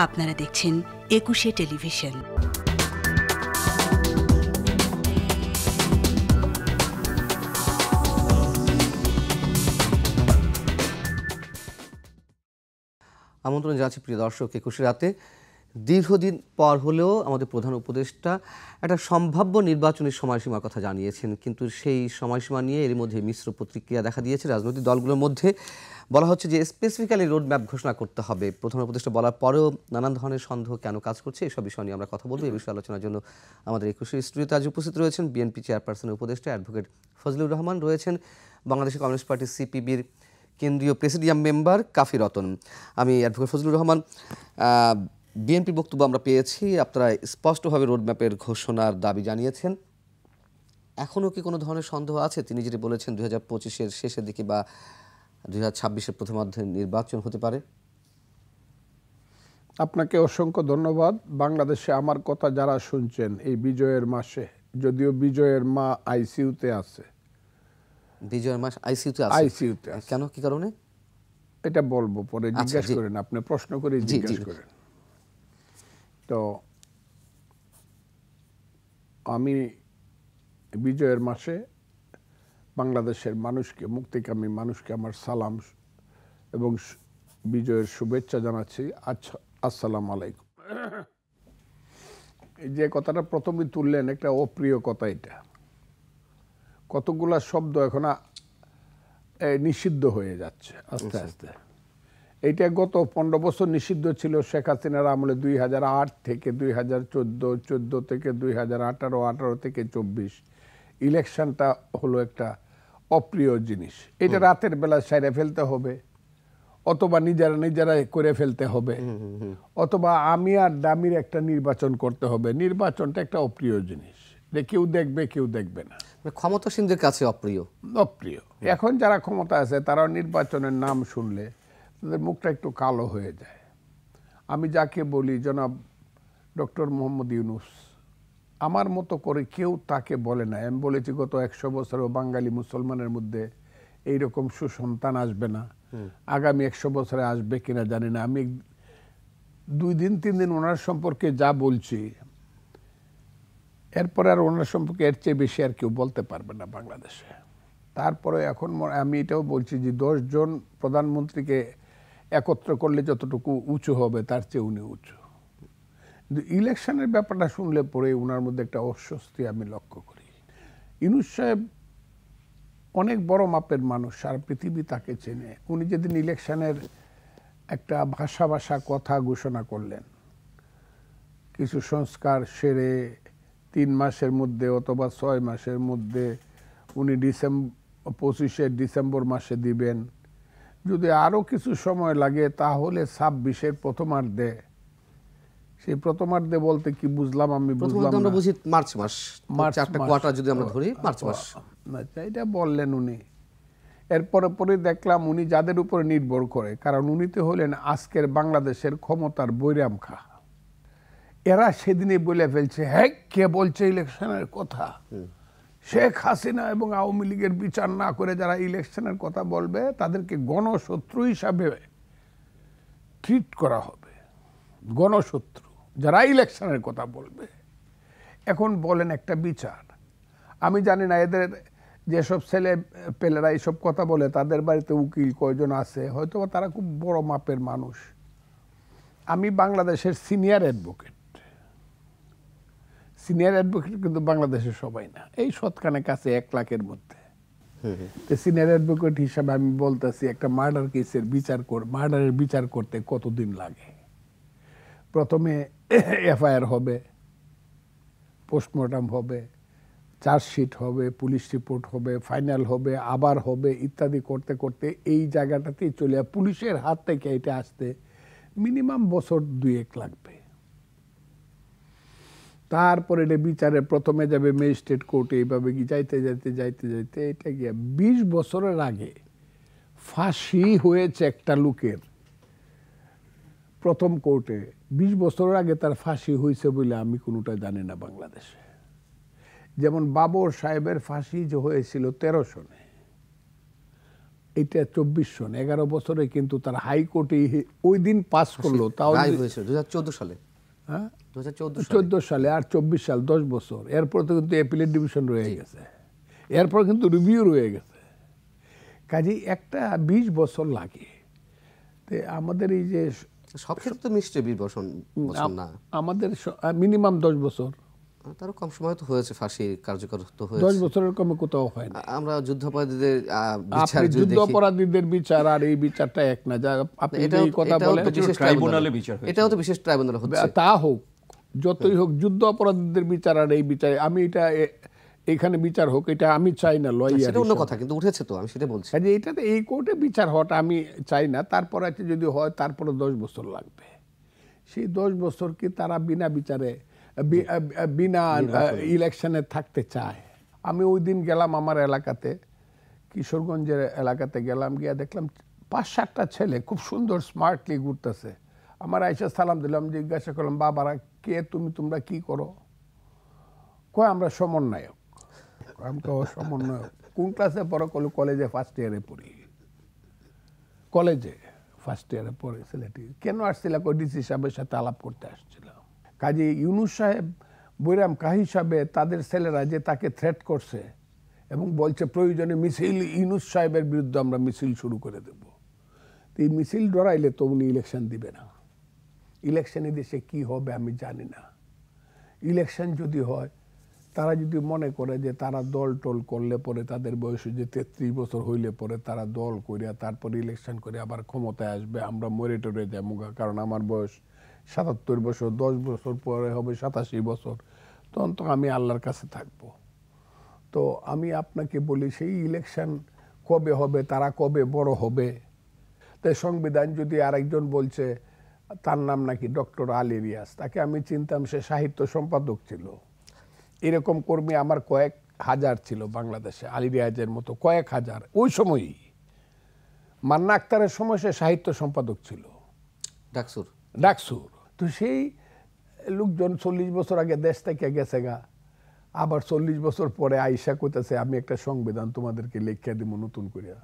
আপনারা দেখছেন একুশে টেলিভিশন। আমন্ত্রণ জানাচ্ছি প্রিয় দর্শক, একুশে রাতে দীর্ঘদিন পর হলেও আমাদের প্রধান উপদেষ্টা একটা সম্ভাব্য নির্বাচনের সময়সীমার কথা জানিয়েছেন, কিন্তু সেই সময়সীমা নিয়ে এর মধ্যে মিশ্র প্রতিক্রিয়া দেখা দিয়েছে রাজনৈতিক দলগুলোর মধ্যে। বলা হচ্ছে যে স্পেসিফিক্যালি রোড ম্যাপ ঘোষণা করতে হবে। প্রধান উপদেষ্টা বলার পরেও নানান ধরনের সন্দেহ কেন কাজ করছে, এসব বিষয় নিয়ে আমরা কথা বলবো। এই বিষয়ে আলোচনার জন্য আমাদের একুশের স্টুডিওতে আজ উপস্থিত রয়েছেন বিএনপি চেয়ারপারসনের উপদেষ্টা অ্যাডভোকেট ফজলুর রহমান, রয়েছেন বাংলাদেশ কমিউনিস্ট পার্টি সিপিবির কেন্দ্রীয় প্রেসিডিয়াম মেম্বার কাফি রতন। আমি অ্যাডভোকেট ফজলুর রহমান, বিএনপির বক্তব্য আমরা পেয়েছি, আপনারা স্পষ্টভাবে রোডম্যাপের ঘোষণার দাবি জানিয়েছেন। এখনও কি কোনো ধরনের সন্দেহ আছে? তিনি যেটি বলেছেন 2025-এর শেষের দিকে বা 2026-এর প্রথমার্ধে নির্বাচন হতে পারে। আপনাকে অসংখ্য ধন্যবাদ। বাংলাদেশে আমার কথা যারা শুনছেন এই বিজয়ের মাসে, যদিও বিজয়ের মা আইসিইউতে আছে। বিজয়ের মাস আইসিইউতে আছে? আইসিইউতে আছে। কেন, কি কারণে? এটা বলবো পরে, জিজ্ঞাসা করেন, আপনি প্রশ্ন করে জিজ্ঞাসা করেন। তো আমি বিজয়ের মাসে বাংলাদেশের মানুষকে, মুক্তিকামী মানুষকে আমার সালাম এবং বিজয়ের শুভেচ্ছা জানাচ্ছি। আসসালামু আলাইকুম। এই যে কথাটা প্রথমে তুললেন, একটা অপ্রিয় কথা। এটা কতগুলা শব্দ এখন নিষিদ্ধ হয়ে যাচ্ছে আস্তে আস্তে। এইটা গত 15 বছর নিষিদ্ধ ছিল শেখ হাসিনার আমলে, 2008 থেকে 2014, 14 থেকে 2018, 18 থেকে 24। ইলেকশনটা হলো একটা অপ্রিয় জিনিস। এটা রাতের বেলা সাইরে ফেলতে হবে, অথবা নিজেরাই করে ফেলতে হবে, অথবা আমি আর দামির একটা নির্বাচন করতে হবে। নির্বাচনটা একটা অপ্রিয় জিনিস, কেউ দেখবে কেউ দেখবে না। ক্ষমতাসীনদের কাছে অপ্রিয়। এখন যারা ক্ষমতা আছে তারা নির্বাচনের নাম শুনলে তাদের মুখটা একটু কালো হয়ে যায়। আমি যাকে বলি জনাব ডক্টর মোহাম্মদ ইউনূস, আমার মতো করে কেউ তাকে বলে না। আমি বলেছি গত 100 বছরও বাঙালি মুসলমানের মধ্যে এইরকম সুসন্তান আসবে না, আগামী 100 বছরে আসবে কিনা জানি না। আমি 2 দিন 3 দিন ওনার সম্পর্কে যা বলছি, এরপরে আর ওনার সম্পর্কে এর চেয়ে বেশি আর কেউ বলতে পারবে না বাংলাদেশে। তারপরে এখন আমি এটাও বলছি যে 10 জন প্রধানমন্ত্রীকে একত্র করলে যতটুকু উঁচু হবে তার চেয়ে উনি উঁচু। কিন্তু ইলেকশনের ব্যাপারটা শুনলে পরে ওনার মধ্যে একটা অস্বস্তি আমি লক্ষ্য করি। ইউনূস সাহেব অনেক বড় মাপের মানুষ, সারা পৃথিবী তাকে চেনে। উনি যেদিন ইলেকশনের একটা ভাষা কথা ঘোষণা করলেন, কিছু সংস্কার সেরে 3 মাসের মধ্যে অথবা 6 মাসের মধ্যে উনি 25 ডিসেম্বর মাসে দিবেন, যদি আরও কিছু সময় লাগে তাহলে 26-এর প্রথমার্ধে। সেই প্রথমার্ধে বলতে কি বুঝলাম আমি বুঝলাম আমরা বুঝি মার্চ মাস, চারটা কোয়ার্টার যদি আমরা ধরি মার্চ মাস। এটা বললেন উনি। এরপরে পরে দেখলাম উনি যাদের উপরে নির্ভর করে, কারণ উনি তো হলেন আজকের বাংলাদেশের ক্ষমতার বৈরাম খা। এরা সেদিনই বলে ফেলছে, হ্যাঁ কে বলছে ইলেকশনের কথা? শেখ হাসিনা এবং আওয়ামী লীগের বিচার না করে যারা ইলেকশনের কথা বলবে তাদেরকে গণশত্রু হিসাবে ট্রিট করা হবে। গণশত্রু যারা ইলেকশনের কথা বলবে। এখন বলেন একটা বিচার, আমি জানি না এদের যেসব ছেলে পেলেরা এইসব কথা বলে তাদের বাড়িতে উকিল কয়জন আছে, হয়তো তারা খুব বড় মাপের মানুষ। আমি বাংলাদেশের সিনিয়র অ্যাডভোকেট কিন্তু বাংলাদেশের সবাই না, এই শতখানেক কাছে 1 লাখের মধ্যে। সিনিয়র অ্যাডভোকেট হিসাবে আমি বলতেছি, একটা মার্ডার কেসের মার্ডারের বিচার করতে কতদিন লাগে? প্রথমে এফআইআর হবে, পোস্টমর্টম হবে, চার্জশিট হবে, পুলিশ রিপোর্ট হবে, ফাইনাল হবে, আবার হবে, ইত্যাদি করতে করতে এই জায়গাটাতেই চলে পুলিশের হাত থেকে এটা আসতে মিনিমাম বছর 2-1 লাগবে। তারপরে এটা বিচারে প্রথমে যাবে ম্যাজিস্ট্রেট কোর্টে, এইভাবে কি যাইতে এটা গিয়ে 20 বছরের আগে ফাঁসি হয়েছে একটা লোকের প্রথম কোর্টে। 20 বছরের আগে তার ফাঁসি হয়েছে বলে আমি কোনোটা জানি না বাংলাদেশে। যেমন বাবর সাহেবের ফাঁসি যে হয়েছিল 13 সনে, এটা 24 সন 11 বছরে কিন্তু তার হাইকোর্টে ওই দিন পাস করলো, তাও রায় হয়েছিল 2014 সালে। হ্যাঁ 2014 সালে আর 24 সাল 10 বছর। এরপর তো কিন্তু অ্যাপিলেট ডিভিশন রয়ে গেছে, এরপর কিন্তু রিভিউ রয়ে গেছে। কাজেই একটা 20 বছর লাগে। তো আমাদের এই যে সব ক্ষেত্রে তো নিশ্চয়ই 20 বছর না, আমাদের মিনিমাম 10 বছর, তারও কম সময় তো হয়েছে, ফাঁসি কার্যকর তো 10 হয়েছে। বছরের কমে কোথাও হয় না। আমরা যুদ্ধাপরাধীদের বিচার আপনি যদি যুদ্ধ দেখি, অপরাধীদের বিচার আর এই বিচারটা এক না। যা আপনি এই কথা এটাও বলেন, তো বিশেষ ট্রাইব্যুনালে বিচার হয়েছে। এটাও তো বিশেষ ট্রাইব্যুনাল হচ্ছে। তা হোক, যতই হোক, যুদ্ধ অপরাধীদের বিচার আর এই বিচার, আমি এটা এখানে বিচার হোক এটা আমি চাই না, লয়ার সেটা অন্য কথা, কিন্তু উঠেছে তো, আমি সেটা বলছি। কাজে এটাতে এই কোর্টে বিচার হওয়াটা আমি চাই না। তারপর আছে যদি হয় তারপরে 10 বছর লাগবে। সেই 10 বছর কি তারা বিনা বিচারে বিনা ইলেকশনে থাকতে চায়? আমি ওই দিন গেলাম আমার এলাকাতে, কিশোরগঞ্জের এলাকাতে গেলাম, গিয়ে দেখলাম 5-7টা ছেলে খুব সুন্দর স্মার্টলি ঘুরতেছে। আমার আইসা সালাম দিলাম, জিজ্ঞাসা করলাম, বাবারা কে তুমি, তোমরা কি করো? কয় আমরা সমন্বয়ক। আমি তো সমন্বয়ক। কোন ক্লাসে পড়ো? কলেজে ফার্স্ট ইয়ারে পড়ি। কলেজে ফার্স্ট ইয়ারে পড়ে ছেলেটি। কেন আসছিল? ডিসি সাহেবের সাথে আলাপ করতে আসছিল। কাজে ইউনূস সাহেব, বৈরাম কাহি সাহেবে তাদের ছেলেরা যে তাকে থ্রেট করছে এবং বলছে প্রয়োজনে মিছিল ইউনূস সাহেবের বিরুদ্ধে আমরা মিছিল শুরু করে দেব। তো এই মিছিল ডরাইলে তো উনি ইলেকশন দিবে না। ইলেকশনে দেশে কি হবে আমি জানি না। ইলেকশন যদি হয়, তারা যদি মনে করে যে তারা দল টল করলে পরে তাদের বয়স যে 33 বছর হইলে পরে তারা দল করিয়া তারপরে ইলেকশন করে আবার ক্ষমতায় আসবে, আমরা মরে টরে যাবো, কারণ আমার বয়স 77 বছর, 10 বছর পরে হবে 87 বছর, তখন তো আমি আল্লাহর কাছে থাকবো। তো আমি আপনাকে বলি, সেই ইলেকশন কবে হবে, তারা কবে বড় হবে? তাই সংবিধান যদি আরেকজন বলছে, তার নাম নাকি ডক্টর আলী রিয়াজ, তাকে আমি চিনতাম, সে সাহিত্য সম্পাদক ছিল। এরকম কর্মী আমার কয়েক হাজার ছিল বাংলাদেশে, আলী রিয়াজের মতো কয়েক হাজার। ওই সময়ই মান্না আক্তারের সময় সে সাহিত্য সম্পাদক ছিল ডাকসুর। তো সেই লোকজন 40 বছর আগে দেশ থেকে গেছে গা, আবার 40 বছর পরে আইসা কইতেছে আমি একটা সংবিধান তোমাদেরকে লেখিয়া দিব নতুন করিয়া।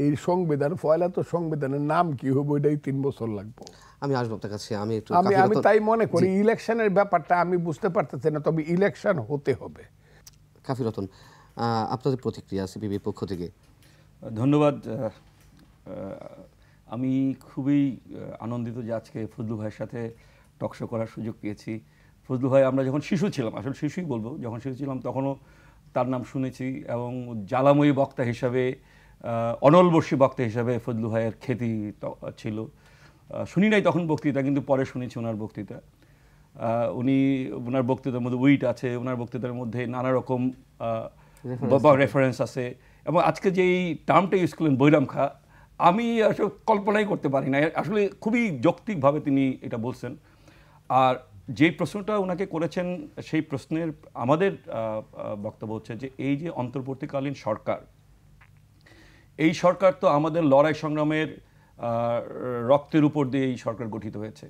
এই সংবিধান ফয়লা, তো সংবিধানের নাম কি হবে ওইটাই 3 বছর লাগবে। আমি আসবো আপনার কাছে। আমি তাই মনে করি ইলেকশনের ব্যাপারটা আমি বুঝতে পারতেছি না, তবে ইলেকশন হতে হবে। কাফি রতন, আপনাদের প্রতিক্রিয়া সিপিবির পক্ষ থেকে। ধন্যবাদ। আমি খুবই আনন্দিত যে আজকে ফজলু ভাইয়ের সাথে টকশো করার সুযোগ পেয়েছি। ফজলু ভাই, আমরা যখন শিশু ছিলাম, আসলে শিশুই বলবো, যখন শিশু ছিলাম তখনও তার নাম শুনেছি, এবং জ্বালাময়ী বক্তা হিসাবে, অনলবর্ষী বক্তা হিসাবে ফজলু ভাইয়ের খ্যাতি ছিল। শুনি নাই তখন বক্তৃতা, কিন্তু পরে শুনেছি ওনার বক্তৃতা। ওনার বক্তৃতার মধ্যে উইট আছে, ওনার বক্তৃতার মধ্যে নানা রকম রেফারেন্স আছে, এবং আজকে যেই টার্মটা ইউজ করলেন বৈরাম খা, আমি আসলে কল্পনাই করতে পারি না। আসলে খুবই যৌক্তিকভাবে তিনি এটা বলছেন। আর যেই প্রশ্নটা ওনাকে করেছেন, সেই প্রশ্নের আমাদের বক্তব্য হচ্ছে যে এই যে অন্তর্বর্তীকালীন সরকার, এই সরকার তো আমাদের লড়াই সংগ্রামের রক্তের উপর দিয়ে এই সরকার গঠিত হয়েছে।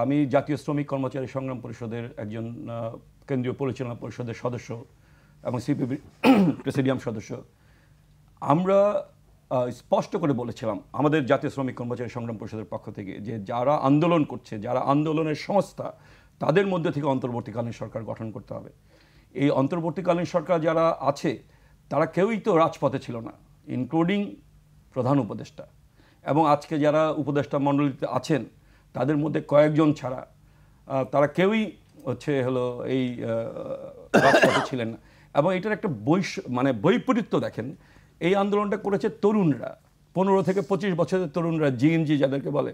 আমি জাতীয় শ্রমিক কর্মচারী সংগ্রাম পরিষদের একজন কেন্দ্রীয় পরিচালনা পরিষদের সদস্য এবং সিপিবি প্রেসিডিয়াম সদস্য। আমরা স্পষ্ট করে বলেছিলাম আমাদের জাতীয় শ্রমিক কর্মচারী সংগ্রাম পরিষদের পক্ষ থেকে যে যারা আন্দোলন করছে, যারা আন্দোলনের সংস্থা, তাদের মধ্যে থেকে অন্তর্বর্তীকালীন সরকার গঠন করতে হবে। এই অন্তর্বর্তীকালীন সরকার যারা আছে তারা কেউই তো রাজপথে ছিল না, ইনক্লুডিং প্রধান উপদেষ্টা, এবং আজকে যারা উপদেষ্টা মণ্ডলীতে আছেন তাদের মধ্যে কয়েকজন ছাড়া তারা কেউই এই রাজপথে ছিলেন না। এবং এটার একটা বৈপরীত্য দেখেন। এই আন্দোলনটা করেছে তরুণরা, 15 থেকে 25 বছরের তরুণরা, জিএনজি যাদেরকে বলে,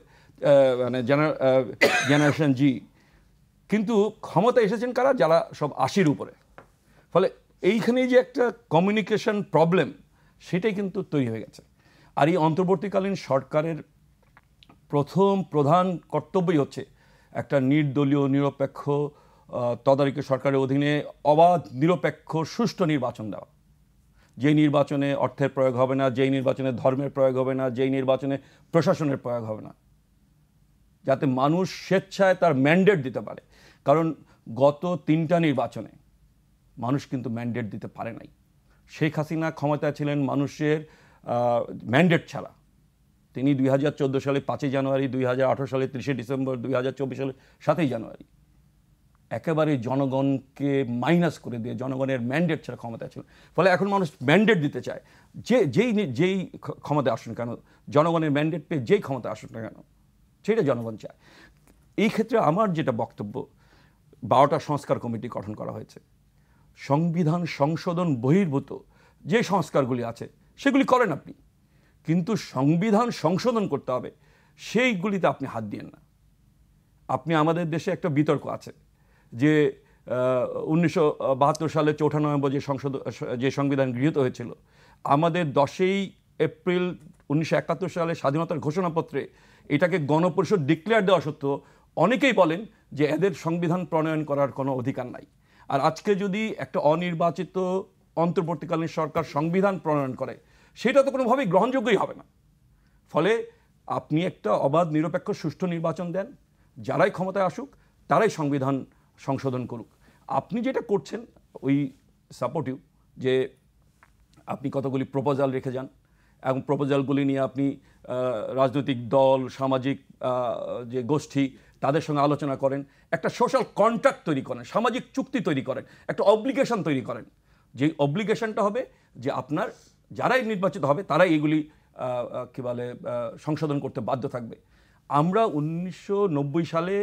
জেনারেশন জি। কিন্তু ক্ষমতা এসেছেন কারা? যারা সব 80-র উপরে। ফলে এইখানে যে একটা কমিউনিকেশন প্রবলেম, সেটাই কিন্তু তৈরি হয়ে গেছে। আর এই অন্তর্বর্তীকালীন সরকারের প্রধান কর্তব্যই হচ্ছে একটা নির্দলীয়, নিরপেক্ষ তদারকি সরকারের অধীনে অবাধ, নিরপেক্ষ, সুষ্ঠু নির্বাচন দেওয়া। যেই নির্বাচনে অর্থের প্রয়োগ হবে না, যেই নির্বাচনে ধর্মের প্রয়োগ হবে না, যেই নির্বাচনে প্রশাসনের প্রয়োগ হবে না, যাতে মানুষ স্বেচ্ছায় তার ম্যান্ডেট দিতে পারে। কারণ গত 3টা নির্বাচনে মানুষ কিন্তু ম্যান্ডেট দিতে পারে নাই। শেখ হাসিনা ক্ষমতায় ছিলেন মানুষের ম্যান্ডেট ছাড়া তিনি 2014 সালে 5ই জানুয়ারি, 2018 সালে 30শে ডিসেম্বর, 2024 সালে 7ই জানুয়ারি একেবারে জনগণকে মাইনাস করে দিয়ে জনগণের ম্যান্ডেট ছাড়া ক্ষমতা ছিল। ফলে এখন মানুষ ম্যান্ডেট দিতে চায়, যেই ক্ষমতা আসুন কেন, জনগণের ম্যান্ডেট পেয়ে যেই ক্ষমতা আসুন না কেন সেটা জনগণ চায়। এই ক্ষেত্রে আমার যেটা বক্তব্য, 12টা সংস্কার কমিটি গঠন করা হয়েছে। সংবিধান সংশোধন বহির্ভূত যে সংস্কারগুলি আছে সেগুলি করেন আপনি, কিন্তু সংবিধান সংশোধন করতে হবে সেইগুলিতে আপনি হাত দিয়েন না। আপনি আমাদের দেশে একটা বিতর্ক আছে যে 1972 সালে 4 নভেম্বর যে সংবিধান গৃহীত হয়েছিল, আমাদের 10ই এপ্রিল 1971 সালে স্বাধীনতার ঘোষণাপত্রে এটাকে গণপরিষদ ডিক্লেয়ার দেওয়া সত্ত্বেও অনেকেই বলেন যে এদের সংবিধান প্রণয়ন করার কোনো অধিকার নাই। আর আজকে যদি একটা অনির্বাচিত অন্তর্বর্তীকালীন সরকার সংবিধান প্রণয়ন করে সেটা তো কোনোভাবেই গ্রহণযোগ্যই হবে না। ফলে আপনি একটা অবাধ নিরপেক্ষ সুষ্ঠু নির্বাচন দেন, যারাই ক্ষমতায় আসুক তারাই সংবিধান সংশোধন করুক। আপনি যেটা করছেন ওই সাপোর্টিভ, যে আপনি কতগুলি প্রপোজাল রেখে যান এবং প্রপোজালগুলি নিয়ে আপনি রাজনৈতিক দল, সামাজিক যে গোষ্ঠী তাদের সঙ্গে আলোচনা করেন, একটা সোশ্যাল কন্ট্রাক্ট তৈরি করেন, সামাজিক চুক্তি তৈরি করেন, একটা অব্লিগেশন তৈরি করেন। যেই অব্লিগেশনটা হবে যে আপনার যারাই নির্বাচিত হবে তারাই এগুলি কী বলে সংশোধন করতে বাধ্য থাকবে। আমরা 1990 সালে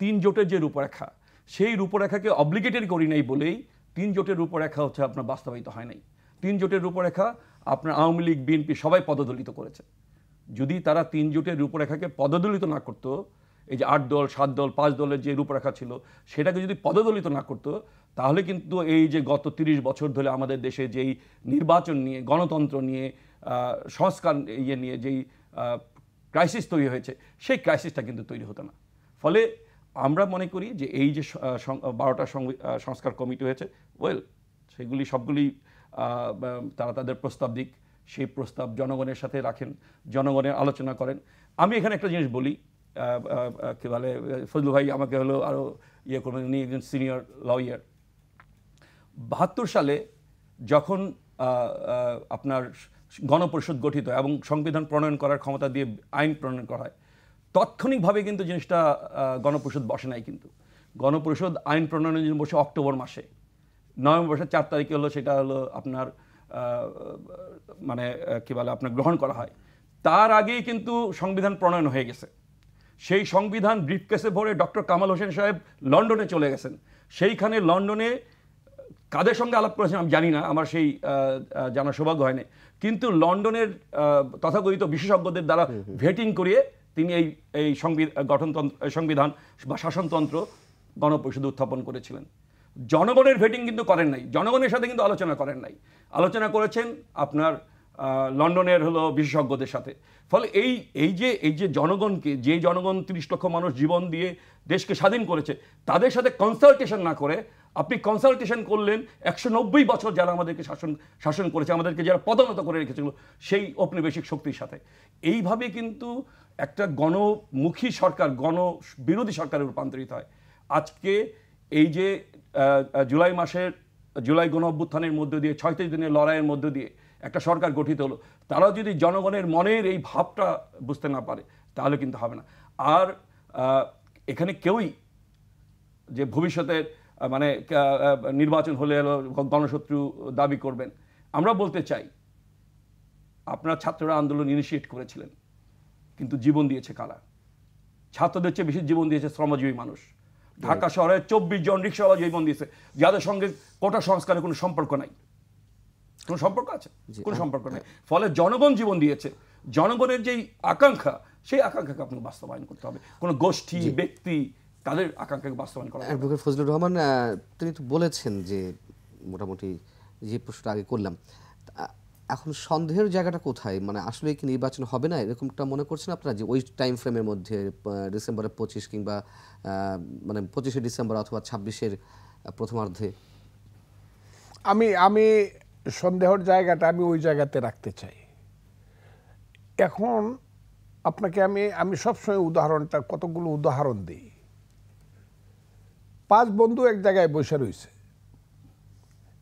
3 জোটের যে রূপরেখা, সেই রূপরেখাকে অব্লিগেটরি করি নাই বলেই 3 জোটের রূপরেখা হচ্ছে আপনার বাস্তবায়িত হয় নাই। 3 জোটের রূপরেখা আপনার আওয়ামী লীগ, বিএনপি সবাই পদদলিত করেছে। যদি তারা 3 জোটের রূপরেখাকে পদদলিত না করতো, এই যে 8 দল 7 দল 5 দলের যে রূপরেখা ছিল সেটাকে যদি পদদলিত না করতো, তাহলে কিন্তু এই যে গত 30 বছর ধরে আমাদের দেশে যেই নির্বাচন নিয়ে, গণতন্ত্র নিয়ে, সংস্কার নিয়ে যেই ক্রাইসিস তৈরি হয়েছে সেই ক্রাইসিসটা কিন্তু তৈরি হতো না। ফলে আমরা মনে করি যে এই যে 12টা সংস্কার কমিটি হয়েছে, সেগুলি সবগুলি তারা তাদের প্রস্তাব দিক, সেই প্রস্তাব জনগণের সাথে রাখেন, জনগণের আলোচনা করেন। আমি এখানে একটা জিনিস বলি, কী বলে ফজলু ভাই আমাকে হলো আরও ইয়ে করবেন, উনি একজন সিনিয়র লয়ার। 72 সালে যখন আপনার গণপরিষদ গঠিত এবং সংবিধান প্রণয়ন করার ক্ষমতা দিয়ে আইন প্রণয়ন করা হয়, তাৎক্ষণিকভাবে কিন্তু জিনিসটা গণপরিষদ বসে নাই। কিন্তু গণপরিষদ আইন প্রণয়নের জন্য বসে অক্টোবর মাসে, নভেম্বর মাসের 4 তারিখে হলো সেটা হলো আপনার মানে কী বলে আপনার গ্রহণ করা হয়। তার আগেই কিন্তু সংবিধান প্রণয়ন হয়ে গেছে। সেই সংবিধান ব্রিফকেসে ভরে ডক্টর কামাল হোসেন সাহেব লন্ডনে চলে গেছেন। সেইখানে লন্ডনে কাদের সঙ্গে আলাপ করেছেন আমি জানি না, আমার সেই জানার সৌভাগ্য হয়নি, কিন্তু লন্ডনের তথাকথিত বিশেষজ্ঞদের দ্বারা ভেটিং করিয়ে তিনি এই সংবিধান বা শাসনতন্ত্র গণপরিষদে উত্থাপন করেছিলেন। জনগণের ভেটিং কিন্তু করেন নাই, জনগণের সাথে কিন্তু আলোচনা করেন নাই, আলোচনা করেছেন আপনার লন্ডনের হলো বিশেষজ্ঞদের সাথে। ফলে এই যে জনগণকে, যে জনগণ 30 লক্ষ মানুষ জীবন দিয়ে দেশকে স্বাধীন করেছে, তাদের সাথে কনসালটেশন না করে আপনি কনসালটেশন করলেন 190 বছর যারা আমাদেরকে শাসন করেছে, আমাদেরকে যারা পদোন্নত করে রেখেছিল সেই ঔপনিবেশিক শক্তির সাথে। এইভাবে কিন্তু একটা গণমুখী সরকার গণবিরোধী সরকারে রূপান্তরিত হয়। আজকে এই যে জুলাই গণ অভ্যুত্থানের মধ্য দিয়ে 36 দিনের লড়াইয়ের মধ্য দিয়ে একটা সরকার গঠিত হলো, তারা যদি জনগণের মনের এই ভাবটা বুঝতে না পারে তাহলে কিন্তু হবে না। আর এখানে কেউই যে ভবিষ্যতে মানে নির্বাচন হলে গণশত্রু দাবি করবেন, আমরা বলতে চাই আপনারা ছাত্ররা আন্দোলন ইনিশিয়েট করেছিলেন, কিন্তু জীবন দিয়েছে কারা? ছাত্রদের চেয়ে বেশি জীবন দিয়েছে শ্রমজীবী মানুষ। ঢাকা শহরে 24 জন রিকশাওয়ালা জীবন দিয়েছে, যাদের সঙ্গে কোটা সংস্কারের কোনো সম্পর্ক নাই। কোনো সম্পর্ক আছে? কোনো সম্পর্ক নেই। ফলে জনগণ জীবন দিয়েছে, জনগণের যেই আকাঙ্ক্ষা সেই আকাঙ্ক্ষাকে আপনাকে বাস্তবায়ন করতে হবে। কোনো গোষ্ঠী, ব্যক্তি তাদের আকাঙ্ক্ষাকে বাস্তবায়ন করা। অ্যাডভোকেট ফজলুর রহমান তিনি তো বলেছেন যে মোটামুটি যে প্রশ্নটা আগে করলাম, এখন সন্দেহের জায়গাটা কোথায়? মানে আসলে কি নির্বাচন হবে না এরকমটা মনে করছেন আপনারা, যে ওই টাইম ফ্রেমের মধ্যে ডিসেম্বরের 25 কিংবা মানে 25শে ডিসেম্বর অথবা 26-এর প্রথমার্ধে? আমি সন্দেহের জায়গাটা আমি ওই জায়গাতে রাখতে চাই। এখন আপনাকে আমি সবসময় উদাহরণটা কতগুলো উদাহরণ দিই। 5 বন্ধু এক জায়গায় বসে রয়েছে,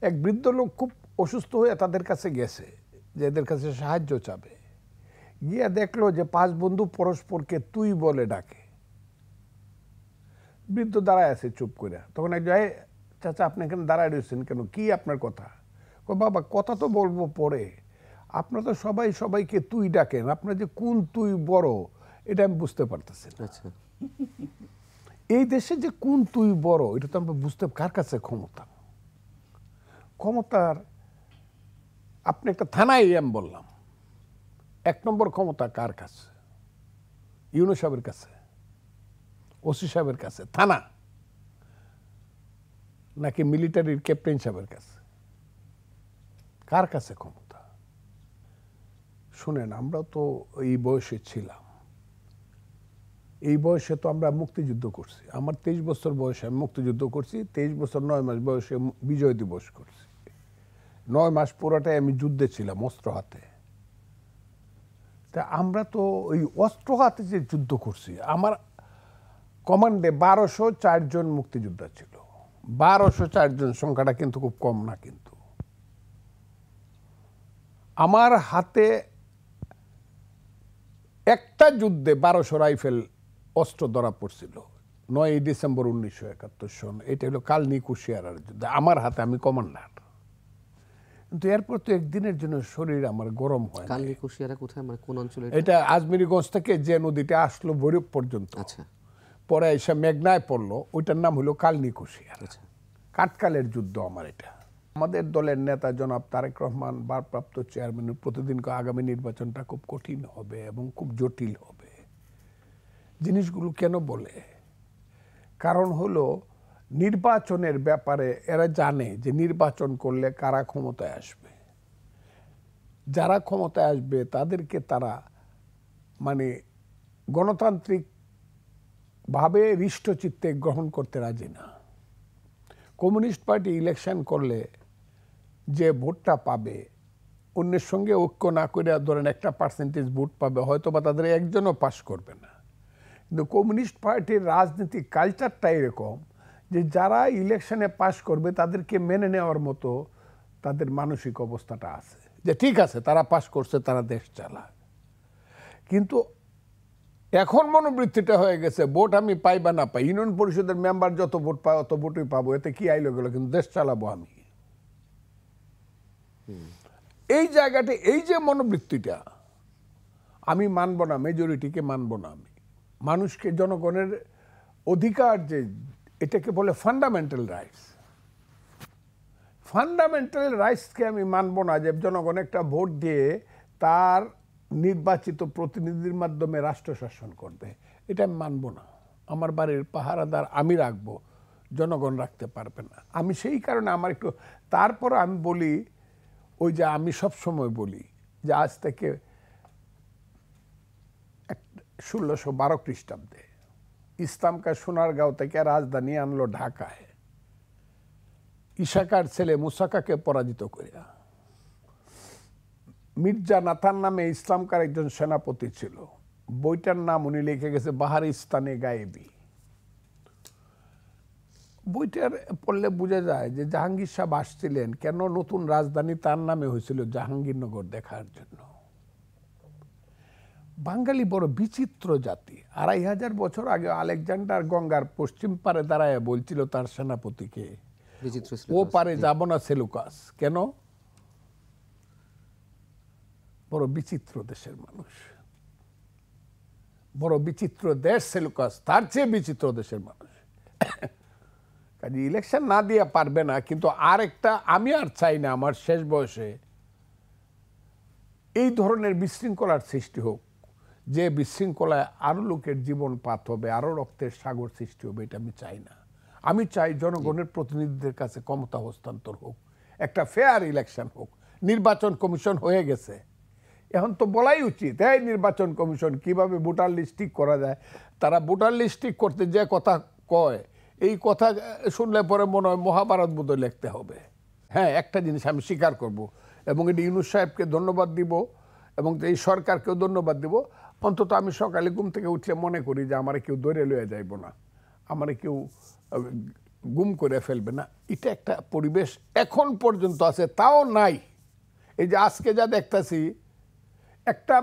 এক বৃদ্ধ লোক খুব অসুস্থ হয়ে তাদের কাছে গেছে যে এদের কাছে সাহায্য চাবে, গিয়া দেখলো যে 5 বন্ধু পরস্পরকে তুই বলে ডাকে। বৃদ্ধ দাঁড়ায় আছে চুপ করে। তখন একজন, চাচা আপনি এখানে দাঁড়ায় রয়েছেন কেন, কি আপনার কথা? বাবা কথা তো বলবো পরে, আপনারা তো সবাই সবাইকে তুই ডাকেন, আপনার যে কোন তুই বড় এটা আমি বুঝতে পারতেছি না। আচ্ছা, এই দেশে যে কোন তুই বড় এটা তো আমরা বুঝতে, কার কাছে ক্ষমতা? ক্ষমতার আপনি একটা থানায় আমি বললাম 1 নম্বর ক্ষমতা কার কাছে? ইউনূস সাহেবের কাছে, ওসি সাহেবের কাছে থানা, নাকি মিলিটারির ক্যাপ্টেন সাহেবের কাছে? কার কাছে ক্ষমতা? শুনেন, আমরা তো এই বয়সে ছিলাম, এই বয়সে তো আমরা মুক্তিযুদ্ধ করছি। আমার 23 বছর বয়সে আমি মুক্তিযুদ্ধ করছি, 23 বছর 9 মাস বয়সে বিজয় দিবস করছি। 9 মাস পুরোটাই আমি যুদ্ধে ছিলাম অস্ত্র হাতে। তা আমরা তো ওই অস্ত্র হাতে যে যুদ্ধ করছি, আমার কমান্ডে 1204 জন মুক্তিযোদ্ধা ছিল। 1204 জন সংখ্যাটা কিন্তু খুব কম না। কিন্তু আমার হাতে একটা যুদ্ধে 1200 রাইফেল অস্ত্র ধরা পড়ছিল 9ই ডিসেম্বর 1971 সন। এটা হলো কালনি কুশিয়ারার যুদ্ধ, আমার হাতে, আমি কমান্ডার। কিন্তু এরপর তো একদিনের জন্য শরীর আমার গরম হয়। কালনি কুশিয়ারা কোথায়, মানে কোন অঞ্চলে? এটা আজমিরিগঞ্জ থেকে যে নদীটা আসলো ভৈরব পর্যন্ত, আচ্ছা, পরে এসে মেঘনায় পড়লো, ওইটার নাম হলো কালনি কুশিয়ারা। আচ্ছা। কাটকালের যুদ্ধ আমার এটা। আমাদের দলের নেতা জনাব তারেক রহমান, ভারপ্রাপ্ত চেয়ারম্যান, প্রতিদিন আগামী নির্বাচনটা খুব কঠিন হবে এবং খুব জটিল হবে। জিনিসগুলো কেন বলে? কারণ হলো নির্বাচনের ব্যাপারে এরা জানে যে নির্বাচন করলে কারা ক্ষমতায় আসবে। যারা ক্ষমতায় আসবে তাদেরকে তারা মানে গণতান্ত্রিক ভাবে হৃষ্টচিত্তে গ্রহণ করতে রাজি না। কমিউনিস্ট পার্টি ইলেকশন করলে যে ভোটটা পাবে, অন্যের সঙ্গে ঐক্য না করে ধরেন একটা পার্সেন্টেজ ভোট পাবে, হয়তো বা তাদের একজনও পাস করবে না। কিন্তু কমিউনিস্ট পার্টির রাজনীতিক কালচারটা এরকম যে যারা ইলেকশনে পাস করবে তাদেরকে মেনে নেওয়ার মতো তাদের মানসিক অবস্থাটা আছে, যে ঠিক আছে তারা পাস করছে, তারা দেশ চালাক। কিন্তু এখন মনোবৃত্তিটা হয়ে গেছে ভোট আমি পাই বা না পাই, ইউনিয়ন পরিষদের মেম্বার যত ভোট পায় অত ভোটই পাবো, এতে কি আইলো গেল, কিন্তু দেশ চালাবো আমি। এই জায়গাটা, এই যে মনোবৃত্তিটা আমি মানব না, মেজরিটিকে মানব না আমি। মানুষকে, জনগণের অধিকার যে, এটাকে বলে ফান্ডামেন্টাল রাইটস। ফান্ডামেন্টাল রাইটসকে আমি মানব না যে জনগণ একটা ভোট দিয়ে তার নির্বাচিত প্রতিনিধির মাধ্যমে রাষ্ট্র শাসন করবে, এটা আমি মানব না। আমার বাড়ির পাহারাদার আমি রাখবো, জনগণ রাখতে পারবে না। আমি সেই কারণে আমার একটু, তারপর আমি বলি, ওই যে আমি সব সময় বলি যে আজ থেকে 1612 খ্রিস্টাব্দে ইসলামকা সোনারগাঁও থেকে রাজধানী আনলো ঢাকায় ইশাকার ছেলে মুসাকাকে পরাজিত করিয়া। মির্জা নাথান নামে ইসলামকার একজন সেনাপতি ছিল, বইটার নাম উনি লিখে গেছে বাহারিস্তানে গায়েবী। বইটার পড়লে বোঝা যায় যে জাহাঙ্গীর সাহেব আসছিলেন কেন, নতুন রাজধানী তার নামে হয়েছিল জাহাঙ্গীরনগর দেখার জন্য। বাঙালি বড় বিচিত্র জাতি। 2500 বছর আগে আলেকজান্ডার গঙ্গার পশ্চিম পারে দাঁড়ায় বলছিল তার সেনাপতিকে, ও পারে যাব না সেলুকাস। কেন? বড় বিচিত্র দেশের মানুষ, বড় বিচিত্র দেশ সেলুকাস, তার চেয়ে বিচিত্র দেশের মানুষ। কাজে ইলেকশন না দিয়ে পারবে না। কিন্তু আর একটা, আমি আর চাই না আমার শেষ বয়সে এই ধরনের বিশৃঙ্খলার সৃষ্টি হোক, যে বিশৃঙ্খলায় আরো লোকের জীবন পাত হবে, আরো রক্তের সাগর সৃষ্টি হবে, এটা আমি চাই না। আমি চাই জনগণের প্রতিনিধিদের কাছে ক্ষমতা হস্তান্তর হোক, একটা ফেয়ার ইলেকশন হোক। নির্বাচন কমিশন হয়ে গেছে, এখন তো বলাই উচিত, এই নির্বাচন কমিশন কিভাবে ভোটার লিস্ট ঠিক করা যায়। তারা ভোটার লিস্ট ঠিক করতে যে কথা কয়, এই কথা শুনলে পরে মনে হয় মহাভারত বোধহয় লিখতে হবে। হ্যাঁ, একটা জিনিস আমি স্বীকার করব, এবং এটি ইউনূস সাহেবকে ধন্যবাদ দিব এবং এই সরকারকেও ধন্যবাদ দিব। অন্তত আমি সকালে ঘুম থেকে উঠে মনে করি যে আমারে কেউ ধরে লইয়া যাইব না, আমারে কেউ গুম করে ফেলবে না। এটা একটা পরিবেশ এখন পর্যন্ত আছে, তাও নাই। এই যে আজকে যা দেখতেছি একটা,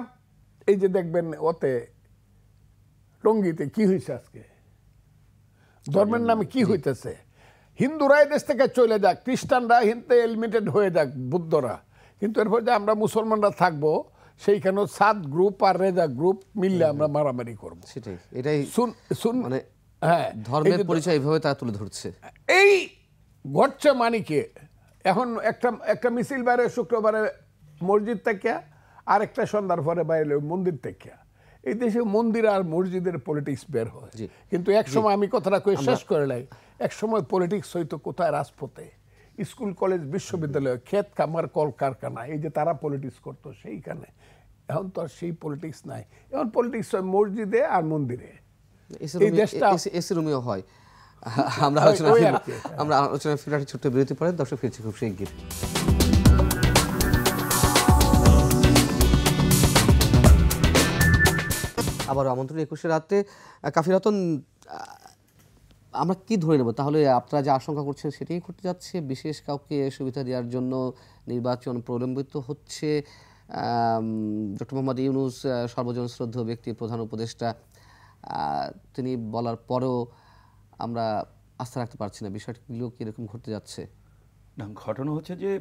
এই যে দেখবেন ওতে টঙ্গীতে কি হয়েছে আজকে, ধর্মের নামে কি হইতেছে। হিন্দুরা এই দেশ থেকে চলে যাক, খ্রিস্টানরা হিন্দু এলিমিনেটেড হয়ে যাক, বুদ্ধরা, কিন্তু এরপর যে আমরা মুসলমানরা থাকবো সেইখানে সাদ গ্রুপ আর রেজা গ্রুপ মিললে আমরা মারামারি করবো। সেটাই, এটাই মানে হ্যাঁ, ধর্মের পরিচয় এইভাবে তারা তুলে ধরছে। এই ঘটছে মানিকে এখন একটা মিছিল বাইরে শুক্রবারে মসজিদ থেকে, আর একটা সন্ধ্যার পরে বাইরে মন্দির থেকে। এই দেশে মন্দির আর মসজিদের পলিটিক্স বের হয়, কিন্তু এক সময় আমি কথাটা কই শেষ করে লাই, এক সময় পলিটিক্স হইতো কোথায়, রাজপথে, স্কুল কলেজ বিশ্ববিদ্যালয়, ক্ষেত খামার কল কারখানা, এই যে তারা পলিটিক্স করতো সেইখানে। এখন তো আর সেই পলিটিক্স নাই, এখন পলিটিক্স হয় মসজিদে আর মন্দিরে। এই দেশটা এসি রুমেও হয়। আমরা আলোচনা ফিরে একটা ছোট্ট বিরতি পরে দর্শক ফিরছি খুব শিগগির। আবার আমন্ত্রণ 21 রাতে। কাফি রতন, আমরা কি ধরে নেব তাহলে? আপনারা যে আশঙ্কা করছেন সেটাই ঘটতে যাচ্ছে, বিশেষ কাউকে সুবিধা দেওয়ার জন্য নির্বাচন প্রলম্বিত হচ্ছে। ডক্টর মোহাম্মদ ইউনূস সর্বজন শ্রদ্ধেয় ব্যক্তি, প্রধান উপদেষ্টা, তিনি বলার পরেও আমরা আস্থা রাখতে পারছি না। বিষয়গুলো কীরকম ঘটতে যাচ্ছে? না, ঘটনা হচ্ছে যে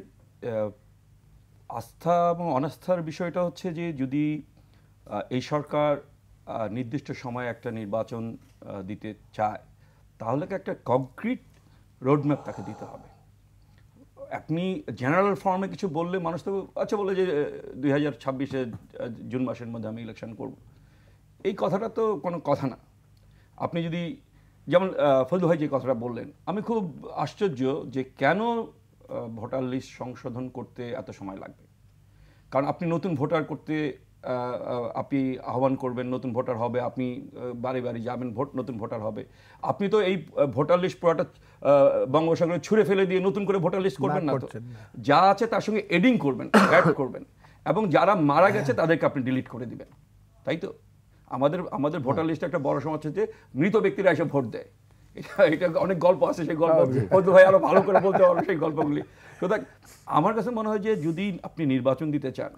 আস্থা এবং অনাস্থার বিষয়টা হচ্ছে যে যদি এই সরকার নির্দিষ্ট সময়ে একটা নির্বাচন দিতে চায় তাহলে একটা কংক্রিট রোডম্যাপ তাকে দিতে হবে। আপনি জেনারেল ফর্মে কিছু বললে মানুষ তো আচ্ছা বলে যে 2026-এ জুন মাসের মধ্যে আমি ইলেকশন করব, এই কথাটা তো কোনো কথা না। আপনি যদি যেমন ফজলু ভাই যে কথাটা বললেন, আমি খুব আশ্চর্য যে কেন ভোটার লিস্ট সংশোধন করতে এত সময় লাগবে। কারণ আপনি নতুন ভোটার করতে আপনি আহ্বান করবেন, নতুন ভোটার হবে, আপনি বাড়ি বাড়ি যাবেন, নতুন ভোটার হবে। আপনি তো এই ভোটার লিস্ট পুরোটা বঙ্গোপসাগরে ছুঁড়ে ফেলে দিয়ে নতুন করে ভোটার লিস্ট করবেন না, তো যা আছে তার সঙ্গে এডিং করবেন, অ্যাড করবেন, এবং যারা মারা গেছে তাদেরকে আপনি ডিলিট করে দিবেন, তাই তো? আমাদের ভোটার লিস্টে একটা বড় সমস্যা হচ্ছে মৃত ব্যক্তিরা এসে ভোট দেয়। এটা অনেক গল্প আছে, সেই গল্প হয়তো ভাই আরো ভালো করে বলতে পারবো সেই গল্পগুলি। সুতরাং আমার কাছে মনে হয় যে যদি আপনি নির্বাচন দিতে চান,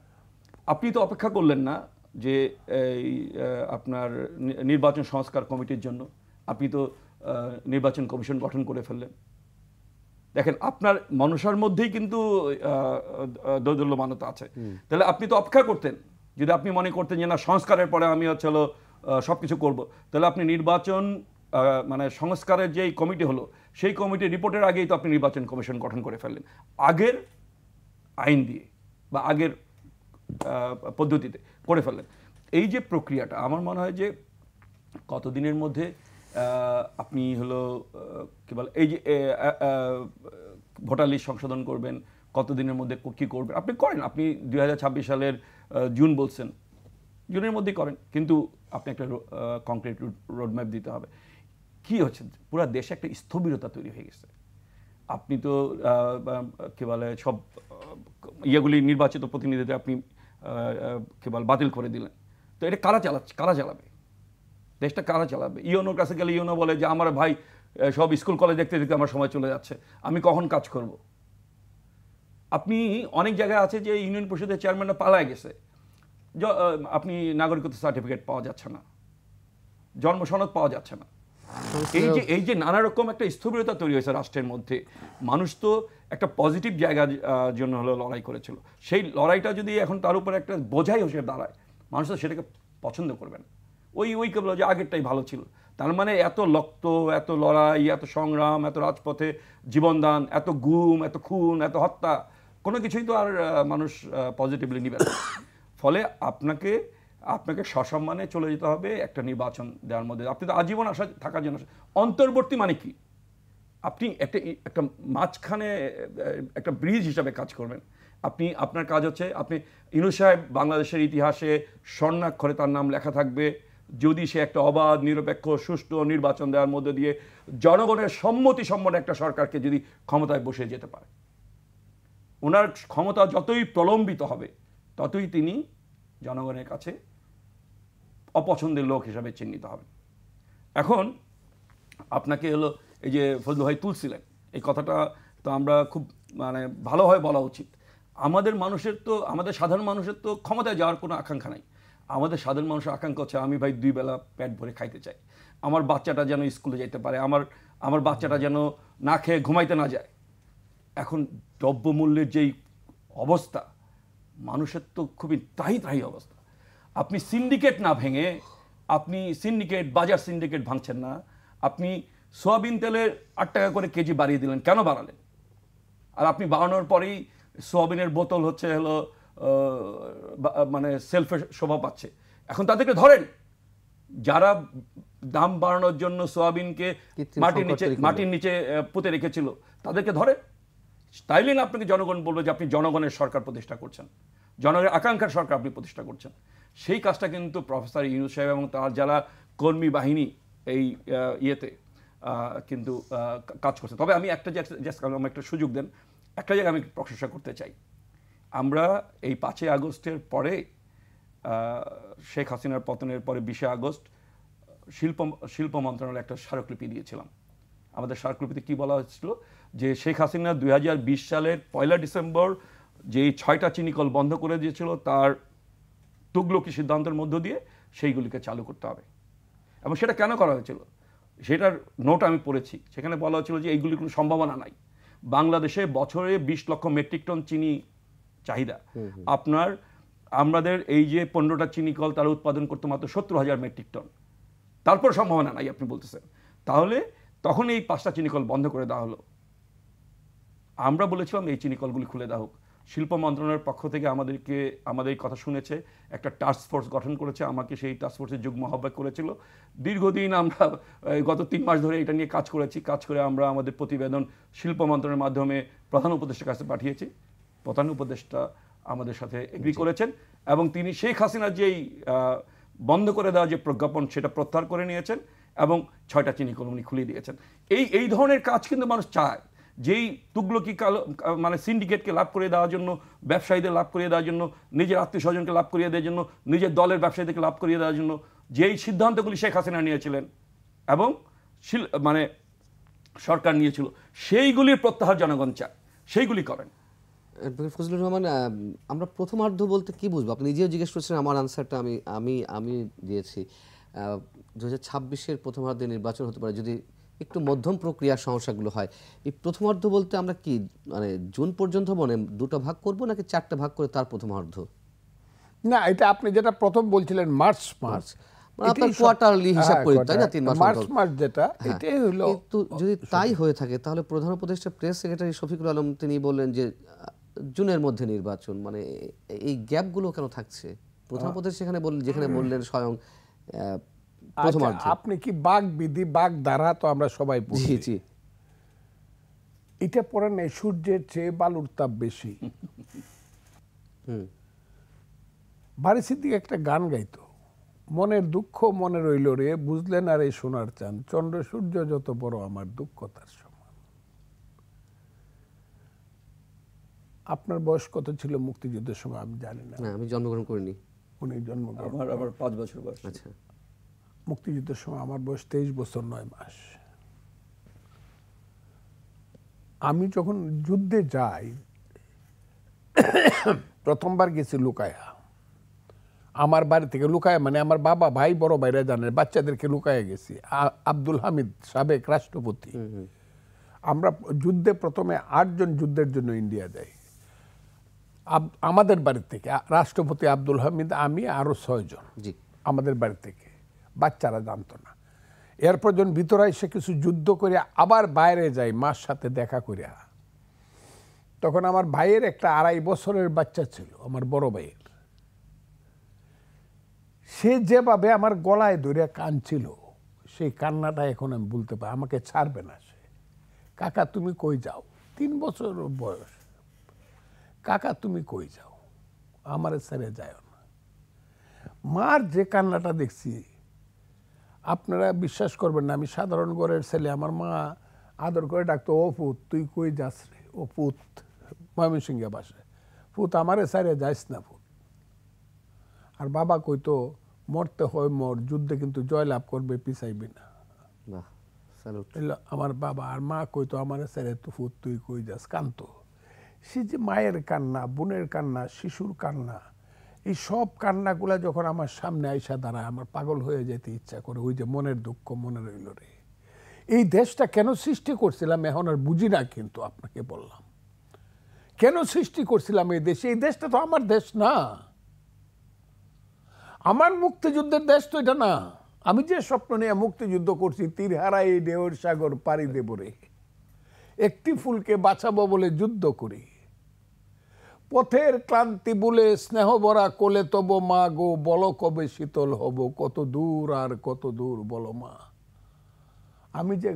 আপনি তো অপেক্ষা করলেন না যে আপনার নির্বাচন সংস্কার কমিটির জন্য, আপনি তো নির্বাচন কমিশন গঠন করে ফেললেন। দেখেন, আপনার মানুষের মধ্যেই কিন্তু দৌর্বল্যমানতা আছে। তাহলে আপনি তো অপেক্ষা করতেন, যদি আপনি মনে করতেন যে না সংস্কারের পরে আমি হচ্ছে সব কিছু করবো, তাহলে আপনি নির্বাচন মানে সংস্কারের যেই কমিটি হলো সেই কমিটির রিপোর্টের আগেই তো আপনি নির্বাচন কমিশন গঠন করে ফেললেন, আগের আইন দিয়ে বা আগের পদ্ধতিতে করে ফেললেন। এই যে প্রক্রিয়াটা, আমার মনে হয় যে কতদিনের মধ্যে আপনি কি বলে এই যে ভোটার লিস্ট সংশোধন করবেন, কতদিনের মধ্যে কী করবেন আপনি করেন। আপনি 2026 সালের জুন বলছেন, জুনের মধ্যেই করেন, কিন্তু আপনি একটা কংক্রিট রোডম্যাপ দিতে হবে। কি হচ্ছে, পুরো দেশে একটা স্থবিরতা তৈরি হয়ে গেছে। আপনি তো কি বলে সব ইয়েগুলি নির্বাচিত প্রতিনিধিদের আপনি কি বল বাতিল করে দিলেন, তো এটা কারা চালাবে দেশটা? কারা চালাবে? ইউনোর কাছে গেলে ইউনো বলে যে আমার ভাই সব স্কুল কলেজ দেখতে দেখতে আমার সময় চলে যাচ্ছে, আমি কখন কাজ করব? আপনি অনেক জায়গায় আছে যে ইউনিয়ন পরিষদের চেয়ারম্যানরা পালায় গেছে, আপনি নাগরিকত্ব সার্টিফিকেট পাওয়া যাচ্ছে না, জন্ম সনদ পাওয়া যাচ্ছে না। এই যে নানা রকম একটা স্থবিরতা তৈরি হয়েছে রাষ্ট্রের মধ্যে। মানুষ তো একটা পজিটিভ জায়গার জন্য লড়াই করেছিল, সেই লড়াইটা যদি এখন তার উপর একটা বোঝাই হিসেবে দাঁড়ায়, মানুষ তো সেটাকে পছন্দ করবে না। ওই কেবল যে আগেরটাই ভালো ছিল, তার মানে এত রক্ত, এত লড়াই, এত সংগ্রাম, এত রাজপথে জীবনদান, এত গুম, এত খুন, এত হত্যা, কোনো কিছুই তো আর মানুষ পজিটিভলি নিবে না। ফলে আপনাকে সসম্মানে চলে যেতে হবে একটা নির্বাচন দেওয়ার মধ্যে। আপনি তো আজীবন আশা থাকার জন্য অন্তর্বর্তী মানে কি, আপনি একটা মাঝখানে একটা ব্রিজ হিসাবে কাজ করবেন। আপনার কাজ হচ্ছে, আপনি ইউনূস সাহেব বাংলাদেশের ইতিহাসে স্বর্ণাক্ষরে তার নাম লেখা থাকবে যদি সে একটা অবাধ, নিরপেক্ষ, সুষ্ঠু নির্বাচন দেওয়ার মধ্যে দিয়ে জনগণের সম্মতি সম্পন্ন একটা সরকারকে যদি ক্ষমতায় বসে যেতে পারে। ওনার ক্ষমতা যতই প্রলম্বিত হবে ততই তিনি জনগণের কাছে অপছন্দের লোক হিসাবে চিহ্নিত হবেন। এখন আপনাকে এই যে ফজলু ভাই তুলছিলেন, এই কথাটা তো আমরা খুব ভালোভাবে বলা উচিত। আমাদের মানুষের তো, আমাদের সাধারণ মানুষের তো ক্ষমতায় যাওয়ার কোনো আকাঙ্ক্ষা নাই। আমাদের সাধারণ মানুষের আকাঙ্ক্ষা হচ্ছে আমি ভাই 2 বেলা পেট ভরে খাইতে চাই, আমার বাচ্চাটা যেন স্কুলে যেতে পারে, আমার বাচ্চাটা যেন না খেয়ে ঘুমাইতে না যায়। এখন দ্রব্যমূল্যের যেই অবস্থা, মানুষের তো খুবই ত্রাহি অবস্থা। আপনি সিন্ডিকেট না ভেঙে, আপনি বাজার সিন্ডিকেট ভাঙছেন না, আপনি সোয়াবিন তেলের 8 টাকা করে কেজি বাড়িয়ে দিলেন, কেন বাড়ালেন? আর আপনি বাড়ানোর পরেই সোয়াবিনের বোতল হচ্ছে হলো মানে সেলফে শোভা পাচ্ছে। এখন তাদেরকে ধরেন, যারা দাম বাড়ানোর জন্য সোয়াবিনকে মাটির নিচে পুঁতে রেখেছিল, তাদেরকে ধরে। তাইলে না আপনাকে জনগণ বলবে যে আপনি জনগণের সরকার প্রতিষ্ঠা করছেন, জনগণের আকাঙ্ক্ষার সরকার আপনি প্রতিষ্ঠা করছেন। সেই কাজটা কিন্তু প্রফেসর ইউনূস সাহেব এবং তার যারা কর্মী বাহিনী এই ইয়েতে কিন্তু কাজ করছে। তবে আমি একটা সুযোগ দেন, একটা জায়গায় আমি প্রশংসা করতে চাই। আমরা এই 5ই আগস্টের পরে, শেখ হাসিনার পতনের পরে 20শে আগস্ট শিল্প মন্ত্রণালয়ে একটা স্মারকলিপি দিয়েছিলাম। আমাদের স্মারকলিপিতে কি বলা হয়েছিল যে শেখ হাসিনা 2020 সালের 1 ডিসেম্বর যেই 6টা চিনিকল বন্ধ করে দিয়েছিল, তার তুগলকি সিদ্ধান্তের মধ্য দিয়ে সেইগুলিকে চালু করতে হবে। এবং সেটা কেন করা হয়েছিল সেটার নোট আমি পড়েছি। সেখানে বলা হয়েছিল যে এইগুলির কোনো সম্ভাবনা নাই। বাংলাদেশে বছরে 20 লক্ষ মেট্রিক টন চিনি চাহিদা, আমাদের এই যে 15টা চিনিকল তারা উৎপাদন করতে মাত্র 70,000 মেট্রিক টন, তারপর সম্ভাবনা নাই আপনি বলতেছেন। তাহলে তখন এই 5টা চিনিকল বন্ধ করে দেওয়া হলো। আমরা বলেছিলাম এই চিনিকলগুলি খুলে দেওয়া হোক। শিল্প মন্ত্রণালয়ের পক্ষ থেকে আমাদের কথা শুনেছে, একটা টাস্ক ফোর্স গঠন করেছে, আমাকে সেই টাস্ক ফোর্সের যুগ্ম আহ্বায়ক করেছিল। দীর্ঘদিন আমরা গত 3 মাস ধরে এটা নিয়ে কাজ করে আমরা আমাদের প্রতিবেদন শিল্প মন্ত্রণালয়ের মাধ্যমে প্রধান উপদেষ্টার কাছে পাঠিয়েছি। প্রধান উপদেষ্টা আমাদের সাথে এগ্রি করেছেন এবং তিনি শেখ হাসিনার যেই বন্ধ করে দেওয়া যে প্রজ্ঞাপন সেটা প্রত্যাহার করে নিয়েছেন এবং 6টা চিনিকল উনি খুলে দিয়েছেন। এই ধরনের কাজ কিন্তু মানুষ চায়। যেই তুগলকি মানে সিন্ডিকেটকে লাভ করে দেওয়ার জন্য, ব্যবসায়ীদের লাভ করিয়ে দেওয়ার জন্য, নিজের আত্মীয় স্বজনকে লাভ করিয়ে দেওয়ার জন্য, নিজের দলের ব্যবসায়ীদেরকে লাভ করিয়ে দেওয়ার জন্য যেই সিদ্ধান্তগুলি শেখ হাসিনা নিয়েছিলেন এবং মানে সরকার নিয়েছিল, সেইগুলির প্রত্যাহার জনগণ চায়, সেইগুলি করেন। ফজলুর রহমান, আমরা প্রথমার্ধ বলতে কি বুঝবো? আপনি নিজেও জিজ্ঞেস করছেন, আমার আনসারটা আমি দিয়েছি। 2026-এর প্রথমার্ধে নির্বাচন হতে পারে যদি একটু মধ্যম প্রক্রিয়ার সমস্যাগুলো হয়। এই প্রথমার্ধ বলতে আমরা কি মানে জুন পর্যন্ত মনে 2টা ভাগ করব নাকি 4টা ভাগ করে তার প্রথমার্ধ? না, এটা আপনি যেটা প্রথম বলছিলেন মার্চ আপনার কোয়ার্টারলি হিসাব করি, তাই না? 3 মাস যেটা, এটাই হলো। কিন্তু যদি তাই হয়ে থাকে তাহলে প্রধান উপদেষ্টা প্রেস সেক্রেটারি শফিকুল আলম তিনি বললেন যে জুনের মধ্যে নির্বাচন, মানে এই গ্যাপগুলো কেন থাকছে? প্রধান উপদেষ্টা যেখানে বললেন স্বয়ং প্রথমার্ধ। আপনি কি বাক বিধি বাক ধারা তো আমরা সবাই বুঝি, এটা পরে নেই সূর্যের চেয়ে বালুর তাপ বেশি। বাড়ি সিদ্দিক একটা গান গাইতো, মনের দুঃখ মনে রইল রে, বুঝলেন আর এই সোনার চান, চন্দ্র সূর্য যত বড় আমার দুঃখ তার সমান। আপনার বয়স কত ছিল মুক্তিযুদ্ধের সময় আমি জানি না, আমি জন্মগ্রহণ করিনি। উনি জন্মগ্রহণ, আমার 5 বছর বয়স। আচ্ছা, মুক্তিযুদ্ধের সময় আমার বয়স 23 বছর 9 মাস। আমি যখন যুদ্ধে যাই, প্রথমবার গেছি লুকায়া, আমার বাড়ি থেকে লুকায়া, মানে আমার বাবা ভাই বড় ভাইরা জানে, বাচ্চাদেরকে লুকায়া গেছি। আব্দুল হামিদ সাবেক রাষ্ট্রপতি, আমরা যুদ্ধে প্রথমে 8 জন যুদ্ধের জন্য ইন্ডিয়া যাই আমাদের বাড়ি থেকে। রাষ্ট্রপতি আব্দুল হামিদ, আমি আরো 6 জন আমাদের বাড়ি থেকে, বাচ্চারা জানতো না। এরপর যখন ভিতরে এসে কিছু যুদ্ধ করে আবার বাইরে যাই মার সাথে দেখা করিয়া, তখন আমার ভাইয়ের একটা 2.5 বছরের বাচ্চা ছিল, আমার বড় ভাইয়ের। সে যেভাবে আমার গলায় ধরে কাঁদছিল, সেই কান্নাটা এখন আমি বলতে পারি, আমাকে ছাড়বে না সে। কাকা তুমি কই যাও, 3 বছর বয়স, কাকা তুমি কই যাও, আমারে ছেড়ে যায় না। মার যে কান্নাটা দেখছি আপনারা বিশ্বাস করবেন না, আমি সাধারণ ঘরের ছেলে, আমার মা আদর করে ডাকতো, ও পুত তুই কই যাস রে, ও পুত, ময়মনসিংহে বাসায়, পুত আমারে ছেড়ে যাইস না পুত। আর বাবা কইতো মরতে হয় মর, যুদ্ধে কিন্তু জয়লাভ করবে, পিছাইবি না। আমার বাবা আর মা কইতো আমারে ছেড়ে তো পুত তুই কই যাস, কান্ত। সে যে মায়ের কান্না, বোনের কান্না, শিশুর কান্না, এই সব কান্নাগুলা যখন আমার সামনে আইসা দাঁড়ায় আমার পাগল হয়ে যেতে ইচ্ছা করে। ওই যে মনের দুঃখ মনে রইল রে। এই দেশটা কেন সৃষ্টি করছিলাম এখন আর বুঝি না, কিন্তু আপনাকে বললাম কেন সৃষ্টি করছিলাম এই দেশে। এই দেশটা তো আমার দেশ না, আমার মুক্তিযুদ্ধের দেশ তো এটা না। আমি যে স্বপ্ন নিয়ে মুক্তিযুদ্ধ করছি, তীর হারাই ঢেউর সাগর পাড়ি দেব রে, একটি ফুলকে বাঁচাবো বলে যুদ্ধ করি, পথের ক্লান্তি বলে স্নেহ ভরা কোলে তব মা গো, বলো কবে শীতল হব, কত দূর আর কত দূর বলো মা। আমি যে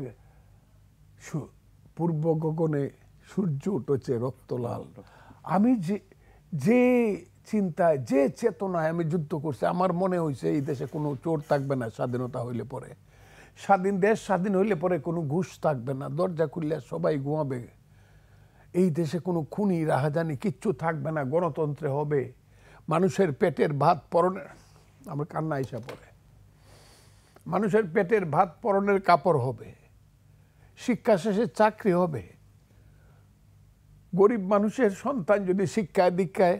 পূর্ব গগনে সূর্য উঠেছে রক্তলাল, আমি যে চিন্তায় যে চেতনায় আমি যুদ্ধ করছি, আমার মনে হয়েছে এই দেশে কোনো চোর থাকবে না স্বাধীনতা হইলে পরে, দেশ স্বাধীন হইলে পরে কোনো ঘুষ থাকবে না, দরজা খুললে সবাই ঘুমাবে, এই দেশে কোনো খুনি রাহাজানি কিচ্ছু থাকবে না, গণতন্ত্রে হবে, মানুষের পেটের ভাত পরনের, আমার কান্না আইসা পড়ে, মানুষের পেটের ভাত পরনের কাপড় হবে, শিক্ষা শেষে চাকরি হবে, গরিব মানুষের সন্তান যদি শিক্ষায় দীক্ষায়